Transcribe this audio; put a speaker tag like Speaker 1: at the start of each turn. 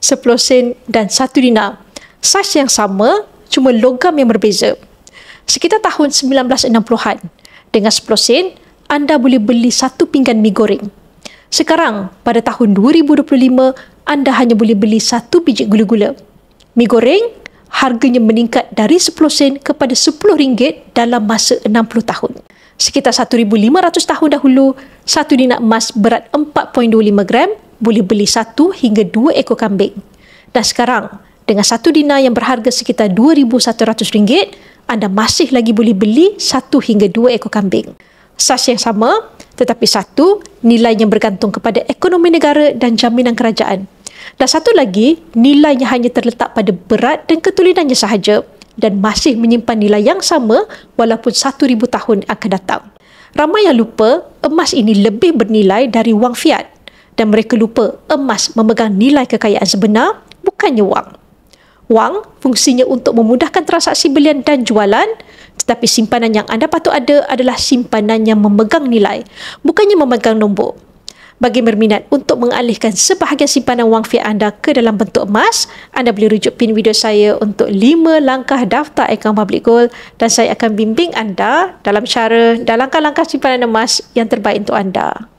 Speaker 1: 10 sen dan 1 dinar. Saiz yang sama, cuma logam yang berbeza. Sekitar tahun 1960-an, dengan 10 sen, anda boleh beli 1 pinggan mi goreng. Sekarang, pada tahun 2025, anda hanya boleh beli 1 biji gula-gula. Mi goreng, harganya meningkat dari 10 sen kepada RM10 dalam masa 60 tahun. Sekitar 1,500 tahun dahulu, 1 dinar emas berat 4.25 gram boleh beli 1 hingga 2 ekor kambing. Dan sekarang, dengan 1 dinar yang berharga sekitar RM2,100, anda masih lagi boleh beli 1 hingga 2 ekor kambing. Saiz yang sama, tetapi satu, nilainya bergantung kepada ekonomi negara dan jaminan kerajaan. Dan satu lagi, nilainya hanya terletak pada berat dan ketulinannya sahaja dan masih menyimpan nilai yang sama walaupun 1,000 tahun akan datang. Ramai yang lupa emas ini lebih bernilai dari wang fiat dan mereka lupa emas memegang nilai kekayaan sebenar, bukannya wang. Wang fungsinya untuk memudahkan transaksi belian dan jualan, tetapi simpanan yang anda patut ada adalah simpanan yang memegang nilai, bukannya memegang nombor. Bagi berminat untuk mengalihkan sebahagian simpanan wang fiat anda ke dalam bentuk emas, anda boleh rujuk pin video saya untuk 5 langkah daftar akaun Public Gold dan saya akan bimbing anda dalam langkah-langkah simpanan emas yang terbaik untuk anda.